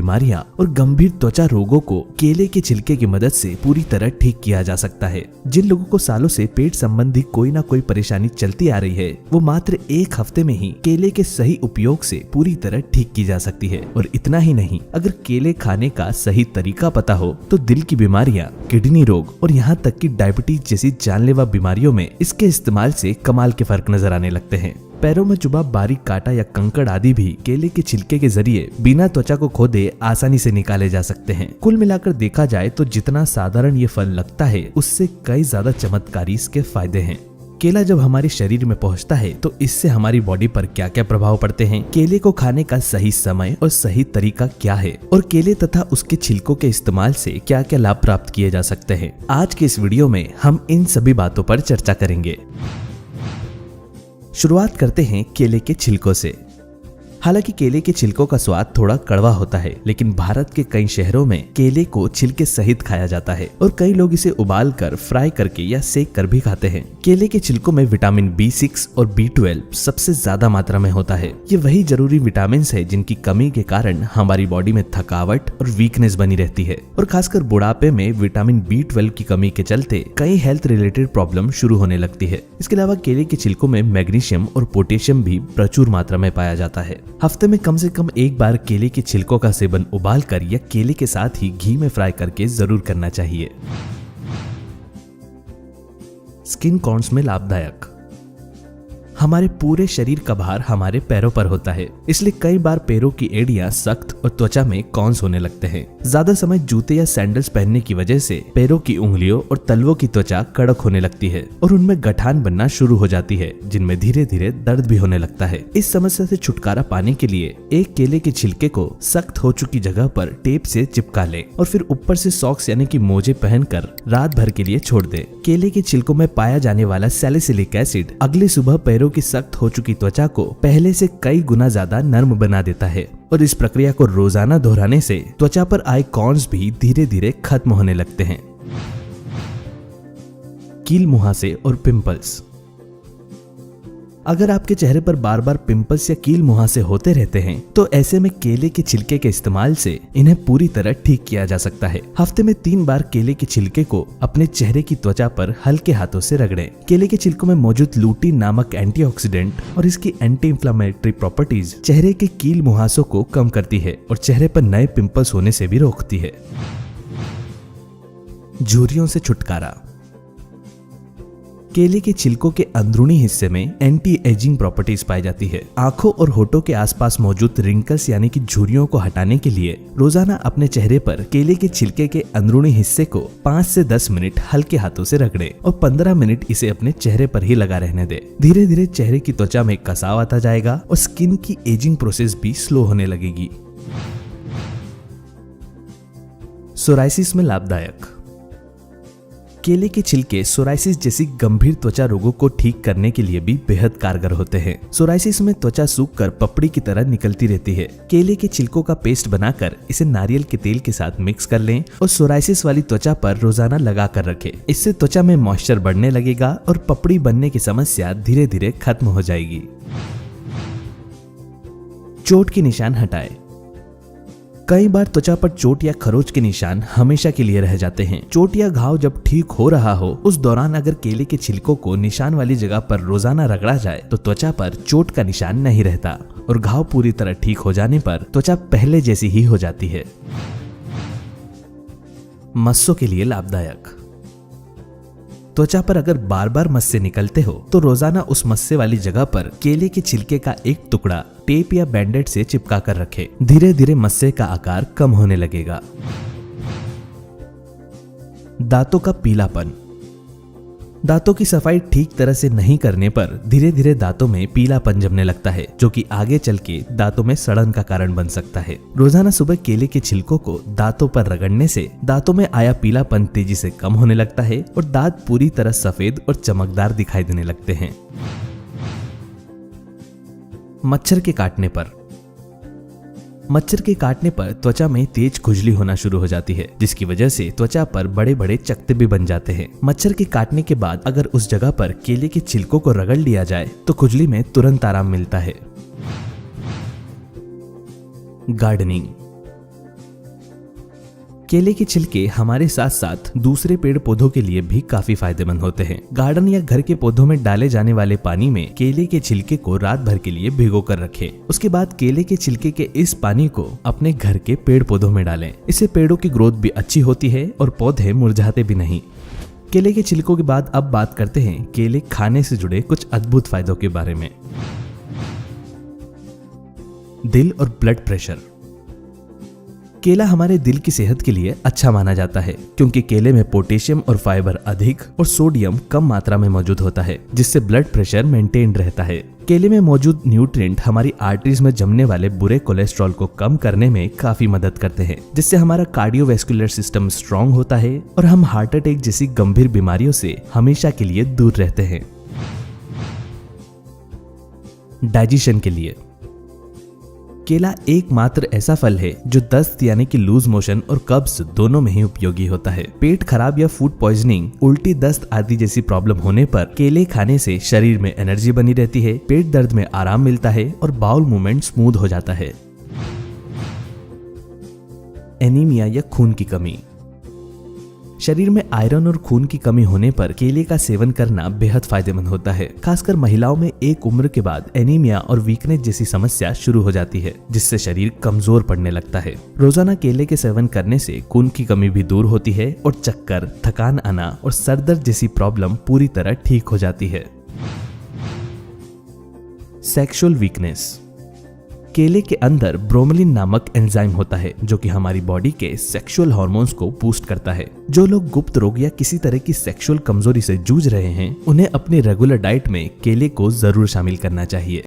बीमारियां और गंभीर त्वचा रोगों को केले के छिलके की मदद से पूरी तरह ठीक किया जा सकता है। जिन लोगों को सालों से पेट संबंधी कोई ना कोई परेशानी चलती आ रही है, वो मात्र 1 हफ्ते में ही केले के सही उपयोग से पूरी तरह ठीक की जा सकती है। और इतना ही नहीं, अगर केले खाने का सही तरीका पता हो तो दिल की बीमारियां, किडनी रोग और यहाँ तक कि डायबिटीज जैसी जानलेवा बीमारियों में इसके इस्तेमाल से कमाल के फर्क नजर आने लगते हैं। पैरों में चुभा बारीक कांटा या कंकड़ आदि भी केले के छिलके के जरिए बिना त्वचा को खोदे आसानी से निकाले जा सकते हैं। कुल मिलाकर देखा जाए तो जितना साधारण ये फल लगता है, उससे कई ज्यादा चमत्कारी इसके फायदे हैं। केला जब हमारे शरीर में पहुंचता है तो इससे हमारी बॉडी पर क्या क्या प्रभाव पड़ते हैं, केले को खाने का सही समय और सही तरीका क्या है, और केले तथा उसके छिलकों के इस्तेमाल से क्या क्या लाभ प्राप्त किए जा सकते हैं, आज के इस वीडियो में हम इन सभी बातों पर चर्चा करेंगे। शुरुआत करते हैं केले के छिलकों से। हालांकि केले के छिलकों का स्वाद थोड़ा कड़वा होता है, लेकिन भारत के कई शहरों में केले को छिलके सहित खाया जाता है और कई लोग इसे उबाल कर, फ्राई करके या सेक कर भी खाते हैं। केले के छिलकों में विटामिन B6 और B12 सबसे ज्यादा मात्रा में होता है। ये वही जरूरी विटामिन है जिनकी कमी के कारण हमारी बॉडी में थकावट और वीकनेस बनी रहती है, और खासकर बुढ़ापे में विटामिन B12 की कमी के चलते कई हेल्थ रिलेटेड प्रॉब्लम शुरू होने लगती है। इसके अलावा केले के छिलकों में मैग्नीशियम और पोटेशियम भी प्रचुर मात्रा में पाया जाता है। हफ्ते में कम से कम एक बार केले के छिलकों का सेवन उबाल कर या केले के साथ ही घी में फ्राई करके जरूर करना चाहिए। स्किन कॉर्न्स में लाभदायक। हमारे पूरे शरीर का भार हमारे पैरों पर होता है, इसलिए कई बार पैरों की एड़ियां सख्त और त्वचा में कॉर्न्स होने लगते हैं। ज्यादा समय जूते या सैंडल्स पहनने की वजह से पैरों की उंगलियों और तलवों की त्वचा कड़क होने लगती है और उनमें गठान बनना शुरू हो जाती है, जिनमें धीरे धीरे दर्द भी होने लगता है। इस समस्या से छुटकारा पाने के लिए एक केले के छिलके को सख्त हो चुकी जगह पर टेप से चिपका ले और फिर ऊपर से सॉक्स यानी कि मोजे पहनकर रात भर के लिए छोड़ दे। केले के छिलकों में पाया जाने वाला सैलिसिलिक एसिड अगली सुबह पैरों की सख्त हो चुकी त्वचा को पहले से कई गुना ज्यादा नर्म बना देता है, और इस प्रक्रिया को रोजाना दोहराने से त्वचा पर आए कॉर्न्स भी धीरे धीरे खत्म होने लगते हैं। कील मुहासे और पिंपल्स। अगर आपके चेहरे पर बार बार पिंपल्स या कील मुहासे होते रहते हैं तो ऐसे में केले के छिलके के इस्तेमाल से इन्हें पूरी तरह ठीक किया जा सकता है। हफ्ते में 3 बार केले के छिलके को अपने चेहरे की त्वचा पर हल्के हाथों से रगड़ें। केले के छिलकों में मौजूद लूटीन नामक एंटीऑक्सीडेंट और इसकी एंटी इंफ्लेमेटरी प्रॉपर्टीज चेहरे के कील मुहासों को कम करती है और चेहरे पर नए पिंपल्स होने से भी रोकती है। झुर्रियों से छुटकारा। केले के छिलकों के अंदरूनी हिस्से में एंटी एजिंग प्रॉपर्टीज पाई जाती है। आंखों और होठों के आसपास मौजूद रिंकल्स यानी कि झुर्रियों को हटाने के लिए रोजाना अपने चेहरे पर केले के छिलके के अंदरूनी हिस्से को 5 से 10 मिनट हल्के हाथों से रगड़े और 15 मिनट इसे अपने चेहरे पर ही लगा रहने दे। धीरे धीरे चेहरे की त्वचा में कसाव आता जाएगा और स्किन की एजिंग प्रोसेस भी स्लो होने लगेगी। सोराइसिस में लाभदायक। केले के छिलके सोराइसिस जैसी गंभीर त्वचा रोगों को ठीक करने के लिए भी बेहद कारगर होते हैं। सोराइसिस में त्वचा सूखकर पपड़ी की तरह निकलती रहती है। केले के छिलकों का पेस्ट बनाकर इसे नारियल के तेल के साथ मिक्स कर लें और सोराइसिस वाली त्वचा पर रोजाना लगा कर रखें। इससे त्वचा में मॉइस्चर बढ़ने लगेगा और पपड़ी बनने की समस्या धीरे धीरे खत्म हो जाएगी। चोट के निशान हटाए। कई बार त्वचा पर चोट या खरोच के निशान हमेशा के लिए रह जाते हैं। चोट या घाव जब ठीक हो रहा हो उस दौरान अगर केले के छिलकों को निशान वाली जगह पर रोजाना रगड़ा जाए तो त्वचा पर चोट का निशान नहीं रहता और घाव पूरी तरह ठीक हो जाने पर त्वचा पहले जैसी ही हो जाती है। मस्सों के लिए लाभदायक। त्वचा पर अगर बार बार मस्से निकलते हो तो रोजाना उस मस्से वाली जगह पर केले के छिलके का एक टुकड़ा टेप या बैंडेड से चिपका कर रखें। धीरे धीरे मस्से का आकार कम होने लगेगा। दांतों का पीलापन। दांतों की सफाई ठीक तरह से नहीं करने पर धीरे धीरे दांतों में पीलापन जमने लगता है, जो कि आगे चल के दांतों में सड़न का कारण बन सकता है। रोजाना सुबह केले के छिलकों को दांतों पर रगड़ने से दांतों में आया पीलापन तेजी से कम होने लगता है और दांत पूरी तरह सफेद और चमकदार दिखाई देने लगते हैं। मच्छर के काटने पर। मच्छर के काटने पर त्वचा में तेज खुजली होना शुरू हो जाती है, जिसकी वजह से त्वचा पर बड़े बड़े चकत्ते भी बन जाते हैं। मच्छर के काटने के बाद अगर उस जगह पर केले के छिलकों को रगड़ लिया जाए तो खुजली में तुरंत आराम मिलता है। गार्डनिंग। केले के छिलके हमारे साथ साथ दूसरे पेड़ पौधों के लिए भी काफी फायदेमंद होते हैं। गार्डन या घर के पौधों में डाले जाने वाले पानी में केले के छिलके को रात भर के लिए भिगो कर रखें। उसके बाद केले के छिलके के इस पानी को अपने घर के पेड़ पौधों में डालें। इससे पेड़ों की ग्रोथ भी अच्छी होती है और पौधे मुरझाते भी नहीं। केले के छिलकों के बाद अब बात करते हैं केले खाने से जुड़े कुछ अद्भुत फायदों के बारे में। दिल और ब्लड प्रेशर। केला हमारे दिल की सेहत के लिए अच्छा माना जाता है क्योंकि केले में पोटेशियम और फाइबर अधिक और सोडियम कम मात्रा में मौजूद होता है, जिससे ब्लड प्रेशर मेंटेन रहता है। केले में मौजूद न्यूट्रिएंट हमारी आर्टरीज में जमने वाले बुरे कोलेस्ट्रॉल को कम करने में काफी मदद करते हैं, जिससे हमारा कार्डियोवैस्कुलर सिस्टम स्ट्रांग होता है और हम हार्ट अटैक जैसी गंभीर बीमारियों से हमेशा के लिए दूर रहते हैं। डाइजेशन के लिए केला एकमात्र ऐसा फल है जो दस्त यानी कि लूज मोशन और कब्ज दोनों में ही उपयोगी होता है। पेट खराब या फूड पॉइजनिंग, उल्टी, दस्त आदि जैसी प्रॉब्लम होने पर केले खाने से शरीर में एनर्जी बनी रहती है, पेट दर्द में आराम मिलता है और बाउल मूवमेंट स्मूथ हो जाता है। एनीमिया या खून की कमी। शरीर में आयरन और खून की कमी होने पर केले का सेवन करना बेहद फायदेमंद होता है। खासकर महिलाओं में एक उम्र के बाद एनीमिया और वीकनेस जैसी समस्या शुरू हो जाती है, जिससे शरीर कमजोर पड़ने लगता है। रोजाना केले के सेवन करने से खून की कमी भी दूर होती है और चक्कर, थकान आना और सर दर्द जैसी प्रॉब्लम पूरी तरह ठीक हो जाती है। Sexual weakness. केले के अंदर ब्रोमेलिन नामक एंजाइम होता है जो कि हमारी बॉडी के सेक्सुअल हार्मोन्स को बूस्ट करता है। जो लोग गुप्त रोग या किसी तरह की सेक्सुअल कमजोरी से जूझ रहे हैं, उन्हें अपनी रेगुलर डाइट में केले को जरूर शामिल करना चाहिए।